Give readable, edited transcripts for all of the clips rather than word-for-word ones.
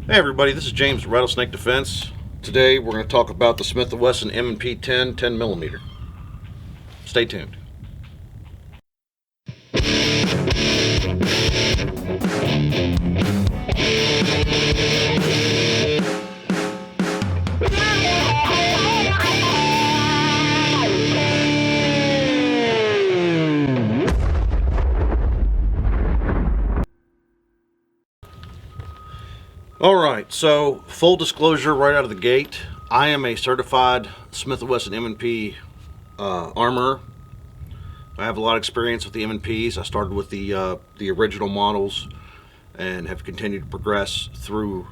Hey everybody, this is James Rattlesnake Defense. Today we're going to talk about the Smith & Wesson M&P10 10mm. Stay tuned. Alright, so full disclosure right out of the gate, I am a certified Smith & Wesson M&P armorer. I have a lot of experience with the M&Ps. I started with the original models and have continued to progress through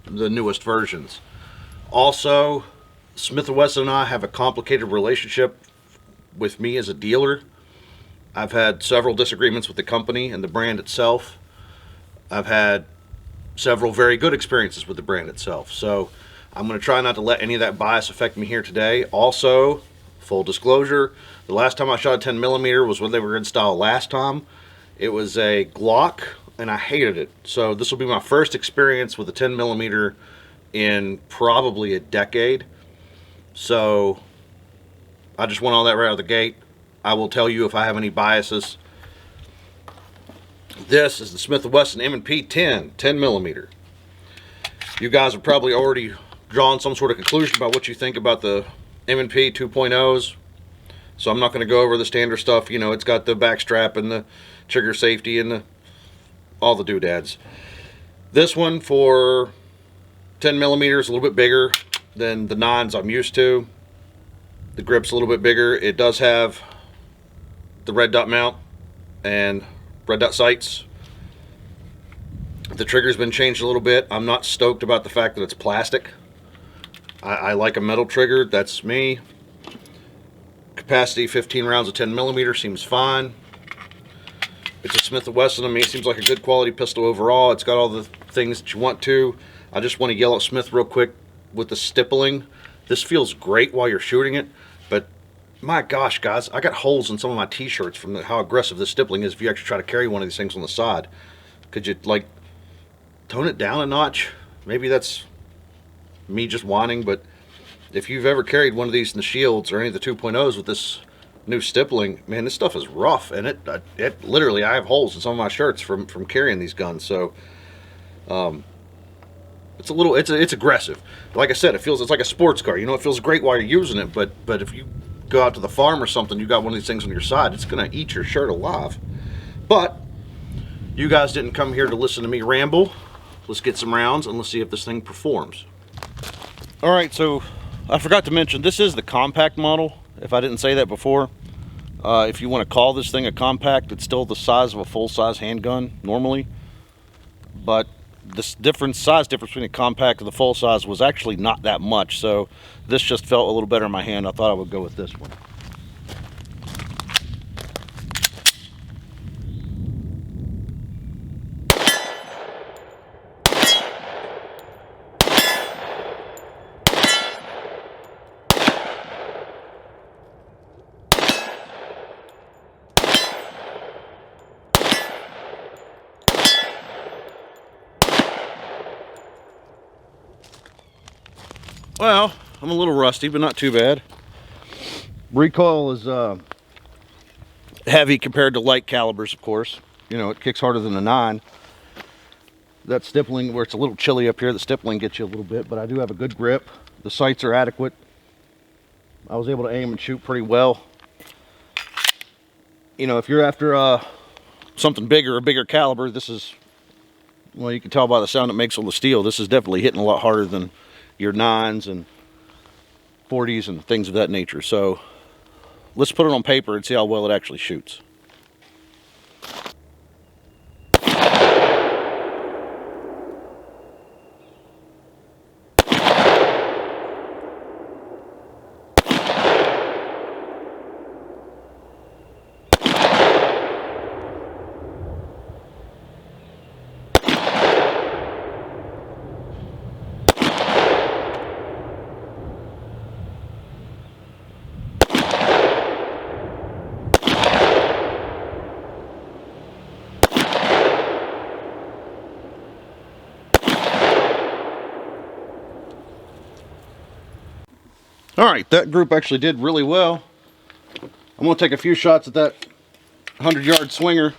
the newest versions. Also, Smith & Wesson and I have a complicated relationship with me as a dealer. I've had several disagreements with the company and the brand itself. I've had several very good experiences with the brand itself. So I'm going to try not to let any of that bias affect me here today. Also, full disclosure, the last time I shot a 10mm was when they were in style last time. It was a Glock and I hated it. So this will be my first experience with a 10mm in probably a decade. So I just want all that right out of the gate. I will tell you if I have any biases. This is the Smith & Wesson M&P10 10mm. You guys have probably already drawn some sort of conclusion about what you think about the M&P 2.0s. So I'm not going to go over the standard stuff. You know, it's got the back strap and the trigger safety and all the doodads. This one for 10mm is a little bit bigger than the 9s I'm used to. The grip's a little bit bigger. It does have the red dot mount and red dot sights. The trigger's been changed a little bit. I'm not stoked about the fact that it's plastic. I like a metal trigger. That's me. Capacity 15 rounds of 10mm seems fine. It's a Smith & Wesson. I mean, it seems like a good quality pistol overall. It's got all the things that you want to. I just want to yell at Smith real quick with the stippling. This feels great while you're shooting it, but my gosh, guys, I got holes in some of my t-shirts from how aggressive this stippling is. If you actually try to carry one of these things on the side, could you like tone it down a notch? Maybe that's me just whining, but if you've ever carried one of these in the Shields or any of the 2.0s with this new stippling, man, this stuff is rough, and it literally, I have holes in some of my shirts from carrying these guns. So it's a little, it's aggressive. Like I said, it's like a sports car. You know, it feels great while you're using it, but if you go out to the farm or something, you got one of these things on your side, it's gonna eat your shirt alive. But you guys didn't come here to listen to me ramble. Let's get some rounds and let's see if this thing performs. All right, so I forgot to mention, this is the compact model, if I didn't say that before. If you want to call this thing a compact, it's still the size of a full-size handgun normally, but this size difference between the compact and the full size was actually not that much, so this just felt a little better in my hand. I thought I would go with this one. Well, I'm a little rusty, but not too bad. Recoil is heavy compared to light calibers, of course. You know, it kicks harder than a 9. That stippling, where it's a little chilly up here, the stippling gets you a little bit, but I do have a good grip. The sights are adequate. I was able to aim and shoot pretty well. You know, if you're after something bigger, a bigger caliber, this is, well, you can tell by the sound it makes on the steel, this is definitely hitting a lot harder than your 9s and 40s and things of that nature. So let's put it on paper and see how well it actually shoots. All right, that group actually did really well. I'm gonna take a few shots at that 100-yard swinger.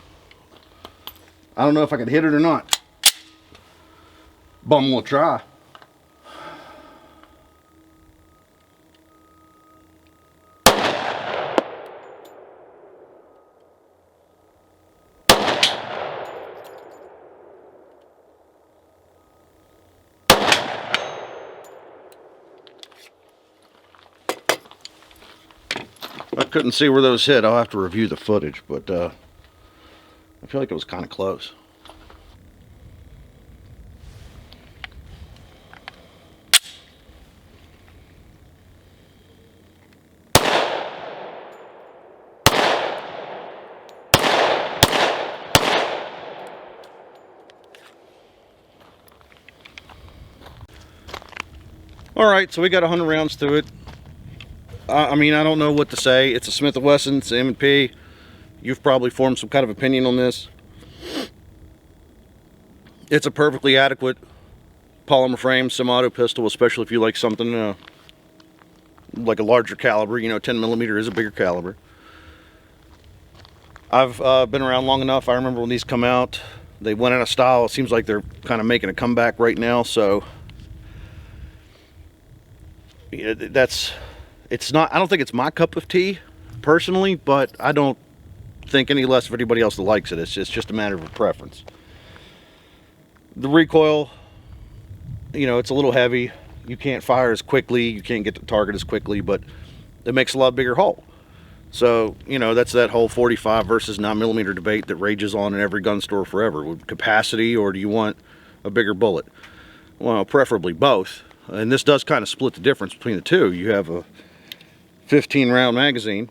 I don't know if I could hit it or not, but I'm gonna try. I couldn't see where those hit. I'll have to review the footage, but I feel like it was kind of close. All right, so we got 100 rounds to it. I mean, I don't know what to say. It's a Smith & Wesson, it's an M&P. You've probably formed some kind of opinion on this. It's a perfectly adequate polymer frame semi-auto pistol, especially if you like something like a larger caliber. You know, 10mm is a bigger caliber. I've been around long enough. I remember when these come out, they went out of style. It seems like they're kind of making a comeback right now. So it's not, I don't think it's my cup of tea personally, but I don't think any less of anybody else that likes it. It's just a matter of a preference. The recoil, you know, it's a little heavy. You can't fire as quickly, you can't get to target as quickly, but it makes a lot bigger hole. So, you know, that's that whole 45 versus 9mm debate that rages on in every gun store forever. With capacity, or do you want a bigger bullet? Well, preferably both. And this does kind of split the difference between the two. You have a 15 round magazine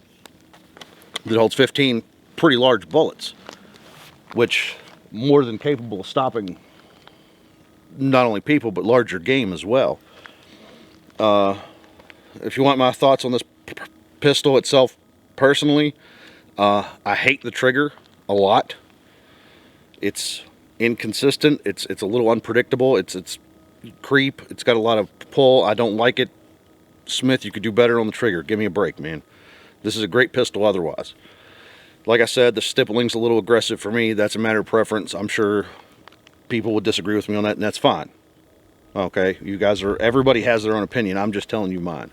that holds 15 pretty large bullets, which more than capable of stopping not only people but larger game as well. If you want my thoughts on this pistol itself personally, I hate the trigger a lot. It's inconsistent, it's a little unpredictable, it's creep, it's got a lot of pull. I don't like it. Smith, you could do better on the trigger. Give me a break, man. This is a great pistol otherwise. Like I said, the stippling's a little aggressive for me. That's a matter of preference. I'm sure people would disagree with me on that, and that's fine. Okay, you guys are, everybody has their own opinion. I'm just telling you mine.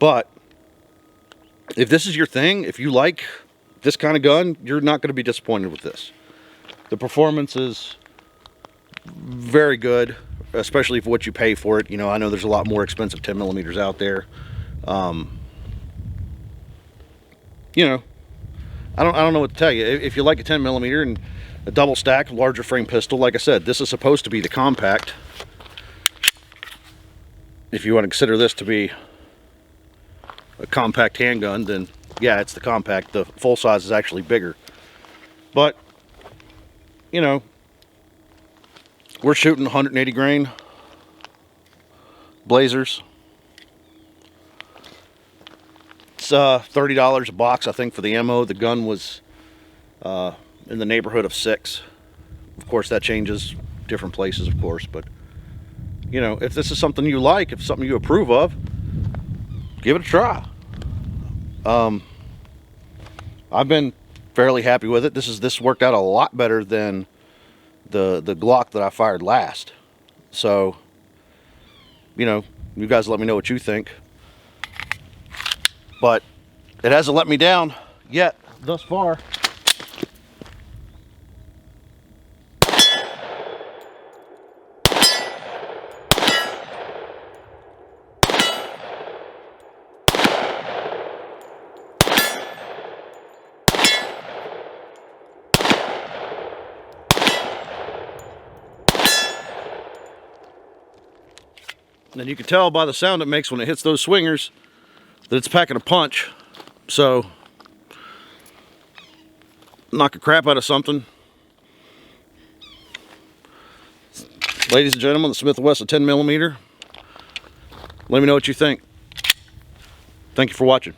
But if this is your thing, if you like this kind of gun, you're not going to be disappointed with this. The performance is very good, especially for what you pay for it. You know, I know there's a lot more expensive 10mm out there. You know, I don't know what to tell you. If you like a 10mm and a double stack, larger frame pistol, like I said, this is supposed to be the compact. If you want to consider this to be a compact handgun, then yeah, it's the compact. The full size is actually bigger. But, you know, we're shooting 180 grain blazers. It's $30 a box, I think, for the ammo. The gun was in the neighborhood of $6. Of course, that changes different places, of course. But, you know, if this is something you like, if it's something you approve of, give it a try. I've been fairly happy with it. This worked out a lot better than the Glock that I fired last. So, you know, you guys let me know what you think. But it hasn't let me down yet thus far. And you can tell by the sound it makes when it hits those swingers that it's packing a punch. So, knock a crap out of something. Ladies and gentlemen, the Smith & Wesson 10mm. Let me know what you think. Thank you for watching.